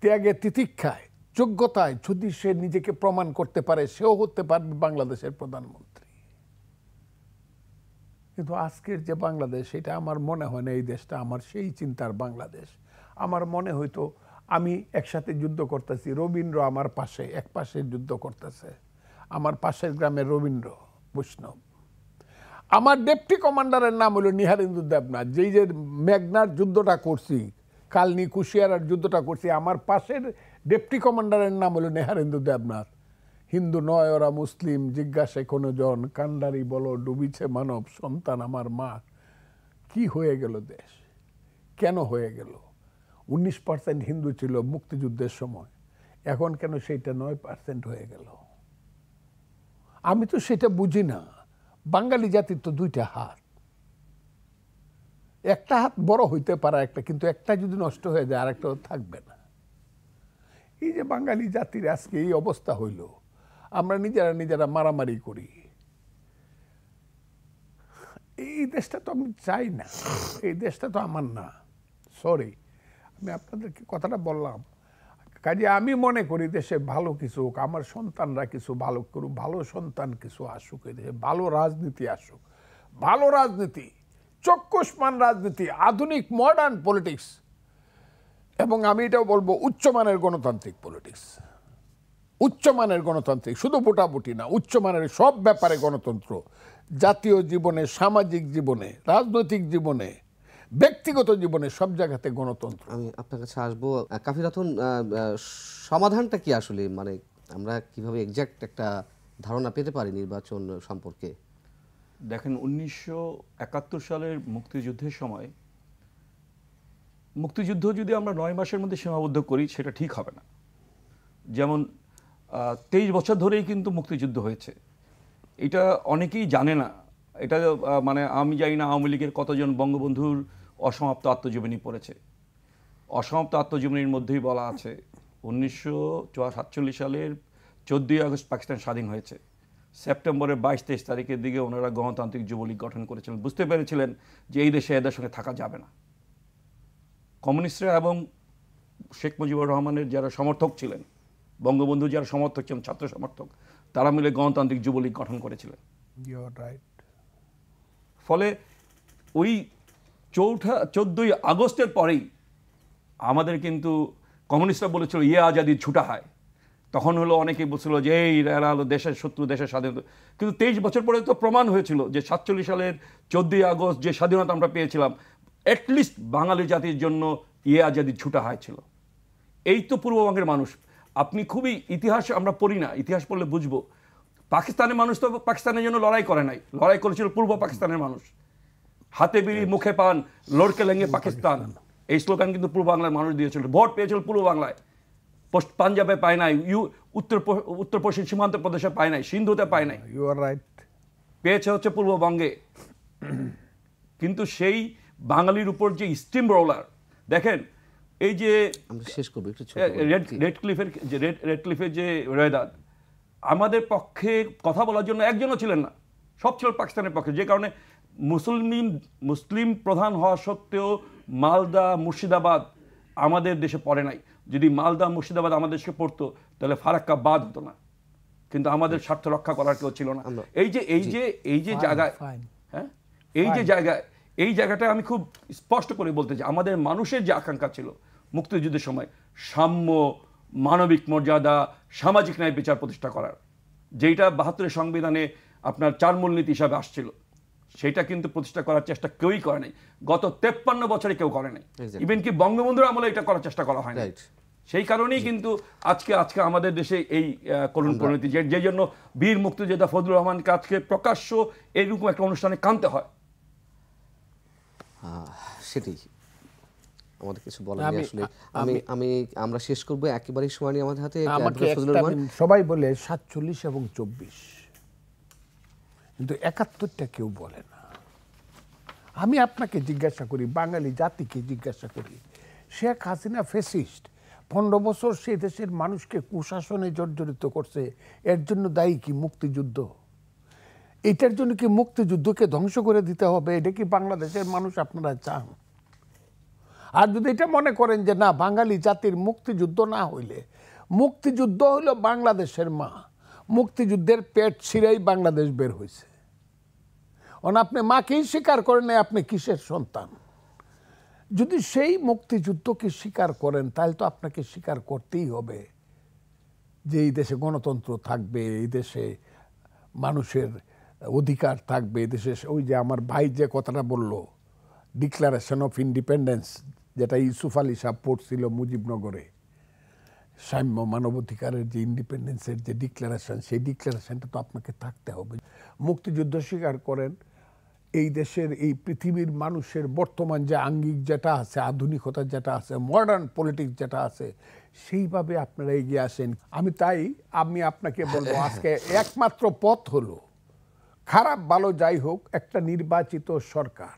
ত্যাগে তিতিক্ষায় যোগ্যতায় যদি সে নিজেকে প্রমাণ করতে পারে, সেও হতে পারবে বাংলাদেশের প্রধানমন্ত্রী। কিন্তু আজকের যে বাংলাদেশ, এটা আমার মনে হয় না এই দেশটা আমার সেই চিন্তার বাংলাদেশ। আমার মনে হয়তো আমি একসাথে যুদ্ধ করতেছি, রবীন্দ্র আমার পাশে এক পাশে যুদ্ধ করতেছে, আমার পাশের গ্রামের রবীন্দ্র বৈষ্ণব, আমার ডেপুটি কমান্ডারের নাম হলো নিহারেন্দু দেবনাথ, যেই যে মেঘনার যুদ্ধটা করছি, কালনি কুশিয়ারার যুদ্ধটা করছি, আমার পাশের ডেপুটি কমান্ডারের নাম হলো নিহারেন্দু দেবনাথ। হিন্দু নয় ওরা মুসলিম, জিজ্ঞাসে কোনো জন, কান্ডারি বলো ডুবিছে মানব, সন্তান আমার মা। কি হয়ে গেল দেশ, কেন হয়ে গেল? 19% হিন্দু ছিল মুক্তিযুদ্ধের সময়, এখন কেন সেইটা 9% হয়ে গেল? আমি তো সেটা বুঝি না। বাঙালি জাতির তো দুইটা হাত, একটা হাত বড় হইতে পারে একটা, কিন্তু একটা যদি নষ্ট হয়ে যায় আরেকটা থাকবে না। এই যে বাঙালি জাতির আজকে এই অবস্থা হইল, আমরা নিজেরা মারামারি করি, এই দেশটা তো আমি চাই না, এই দেশটা তো আমার না। সরি, আমি আপনাদেরকে কথাটা বললাম। কাজে আমি মনে করি দেশে ভালো কিছু হোক, আমার সন্তানরা কিছু ভালো করুক, ভালো সন্তান কিছু আসুক, এই দেশে ভালো রাজনীতি আসুক, ভালো রাজনীতি, চক্ষুষ্মান রাজনীতি, আধুনিক মডার্ন পলিটিক্স, এবং আমি এটাও বলবো উচ্চমানের গণতান্ত্রিক পলিটিক্স, উচ্চমানের গণতান্ত্রিক, শুধু ভোটাভুটি না, উচ্চমানের সব ব্যাপারে গণতন্ত্র, জাতীয় জীবনে, সামাজিক জীবনে, রাজনৈতিক জীবনে, ব্যক্তিগত জীবনে, সব জায়গাতে গণতন্ত্র। আমি আপনার কাছে আসবো। কাফি রতন, সমাধানটা কি আসলে, মানে আমরা কিভাবে এক্সাক্ট একটা ধারণা পেতে পারি নির্বাচন সম্পর্কে? দেখেন, 1971 সালের মুক্তিযুদ্ধের সময়, মুক্তিযুদ্ধ যদি আমরা 9 মাসের মধ্যে সীমাবদ্ধ করি সেটা ঠিক হবে না। যেমন 23 বছর ধরেই কিন্তু মুক্তিযুদ্ধ হয়েছে, এটা অনেকেই জানে না। এটা মানে আমি জানি না আওয়ামী লীগের কতজন বঙ্গবন্ধুর অসমাপ্ত আত্মজীবনী পড়েছে। অসমাপ্ত আত্মজীবনীর মধ্যেই বলা আছে 1947 সালের 14ই আগস্ট পাকিস্তান স্বাধীন হয়েছে, সেপ্টেম্বরের 22-23 তারিখের দিকে ওনারা গণতান্ত্রিক যুবলীগ গঠন করেছিলেন। বুঝতে পেরেছিলেন যে এই দেশে এদের সঙ্গে থাকা যাবে না। কমিউনিস্টরা এবং শেখ মুজিবুর রহমানের যারা সমর্থক ছিলেন, বঙ্গবন্ধু যারা সমর্থক ছিলেন, ছাত্র সমর্থক, তারা মিলে গণতান্ত্রিক যুবলীগ গঠন করেছিলেন। ফলে ওই 14ই আগস্টের পরেই আমাদের কিন্তু কমিউনিস্টরা বলেছিল ইয়ে আজাদি ছুটা হয়। তখন হলো অনেকেই বলছিল যে এই এরা হলো দেশের শত্রু, দেশের স্বাধীনতা। কিন্তু 23 বছর পরে তো প্রমাণ হয়েছিল যে 47 সালের 14ই আগস্ট যে স্বাধীনতা আমরা পেয়েছিলাম, অ্যাটলিস্ট বাঙালি জাতির জন্য ইয়ে আজাদি ছুটা হয়েছিল। এই তো পূর্ববঙ্গের মানুষ। আপনি খুবই ইতিহাস আমরা পড়ি না, ইতিহাস পড়লে বুঝবো পাকিস্তানের মানুষ তো পাকিস্তানের জন্য লড়াই করে নাই, লড়াই করেছিল পূর্ব পাকিস্তানের মানুষ। হাতে বিড়ি মুখে পান, লড়কে লেঙ্গে পাকিস্তান, এই স্লোগান কিন্তু পূর্ব বাংলার মানুষ দিয়েছিল। ভোট পেয়েছিল পূর্ব বাংলায়, পাঞ্জাবে পায় নাই, উত্তর পশ্চিম সীমান্ত প্রদেশে পায় নাই, সিন্ধুতে পায় নাই, ইউ আর রাইট, পেয়েছে হচ্ছে পূর্ববঙ্গে। কিন্তু সেই বাঙালির উপর যে স্টিম রোলার, দেখেন এই যে রেড ক্লিফের যে রেদাদ, আমাদের পক্ষে কথা বলার জন্য একজনও ছিলেন না, সব ছিল পাকিস্তানের পক্ষে। যে কারণে মুসলিম প্রধান হওয়া সত্ত্বেও মালদা মুর্শিদাবাদ আমাদের দেশে পড়ে নাই। যদি মালদা মুর্শিদাবাদ আমাদের দেশে পড়তো তাহলে ফারাক্কা বাদ হতো না, কিন্তু আমাদের স্বার্থ রক্ষা করার কেউ ছিল না। এই যে জায়গায়, হ্যাঁ, এই জায়গাটা আমি খুব স্পষ্ট করে বলতে চাই, আমাদের মানুষের যে আকাঙ্ক্ষা ছিল মুক্তিযুদ্ধের সময় সাম্য, মানবিক মর্যাদা, সামাজিক ন্যায় বিচার প্রতিষ্ঠা করার, যেটা ৭২ সংবিধানে আপনার 4 মূলনীতি হিসাবে আসছিল, সেটা কিন্তু প্রতিষ্ঠা করার চেষ্টা কেউই করে নাই। গত 53 বছরে কেউ করে নাই। ইভেন কি বঙ্গবন্ধুর আমলে এটা করার চেষ্টা করা হয় না। সেই কারণেই কিন্তু আজকে আমাদের দেশে এই করুণ পরিণতি, যে জন্য বীর মুক্তিযোদ্ধা ফজলুর রহমানকে আজকে প্রকাশ্য এইরকম একটা অনুষ্ঠানে কানতে হয়। সেটাই আমাদের কিছু বলার নেই আসলে। আমরা শেষ করব, একেবারেই সময় নেই আমাদের হাতে। সবাই বলে 47 এবং 24, কিন্তু 71টা কেউ বলে না। আমি আপনাকে জিজ্ঞাসা করি, বাঙালি জাতিকে জিজ্ঞাসা করি, শেখ হাসিনা ফ্যাসিস্ট, 15 বছর সেই দেশের মানুষকে কুশাসনে জর্জরিত করছে, এর জন্য দায়ী কি মুক্তিযুদ্ধ? এটার জন্য কি মুক্তিযুদ্ধকে ধ্বংস করে দিতে হবে? এটা কি বাংলাদেশের মানুষ আপনারা চান? আর যদি এটা মনে করেন যে না, বাঙালি জাতির মুক্তিযুদ্ধ না হইলে, মুক্তিযুদ্ধ হইল বাংলাদেশের মা, মুক্তিযুদ্ধের পেট ছিঁড়েই বাংলাদেশ বের হয়েছে। আপনি মাকেই স্বীকার করেন না, আপনি কিসের সন্তান? যদি সেই মুক্তিযুদ্ধকে স্বীকার করেন, তাহলে তো আপনাকে স্বীকার করতেই হবে যে এই দেশে গণতন্ত্র থাকবে, এই দেশে মানুষের অধিকার থাকবে, এই দেশে ওই যে আমার ভাই যে কথাটা বলল, ডিক্লারেশন অফ ইন্ডিপেন্ডেন্স, যেটা ইউসুফ আলী সাহেব পড়ছিল মুজিবনগরে, সাম্য মানবাধিকারের যে ইন্ডিপেন্ডেন্সের যে ডিক্লারেশন, সেই ডিক্লারেশনটা তো আপনাকে থাকতে হবে। মুক্তিযুদ্ধ স্বীকার করেন, এই দেশের, এই পৃথিবীর মানুষের বর্তমান যে আঙ্গিক যেটা আছে, আধুনিকতা যেটা আছে, মডার্ন পলিটিক্স যেটা আছে, সেইভাবে আপনারা এগিয়ে আসেন। আমি আপনাকে বলবো, আজকে একমাত্র পথ হলো, খারাপ ভালো যাই হোক, একটা নির্বাচিত সরকার,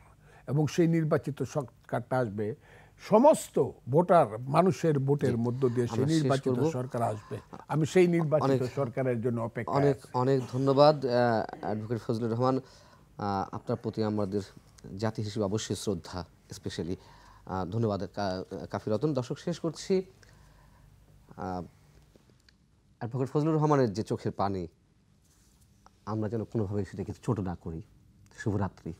এবং সেই নির্বাচিত সরকারটা আসবে সমস্ত ভোটার মানুষের ভোটের মধ্য দিয়ে, সেই নির্বাচিত সরকার আসবে। আমি সেই নির্বাচিত সরকারের জন্য অপেক্ষা। অনেক ধন্যবাদ অ্যাডভোকেট ফজলুর রহমান। আপনার প্রতি আমাদের জাতি হিসেবে অবশ্যই শ্রদ্ধা, স্পেশালি ধন্যবাদ কাফি রতন। দর্শক, শেষ করছি, অ্যাডভোকেট ফজলুর রহমানের যে চোখের পানি, আমরা যেন কোনোভাবে সেটাকে ছোট না করি। শুভরাত্রি।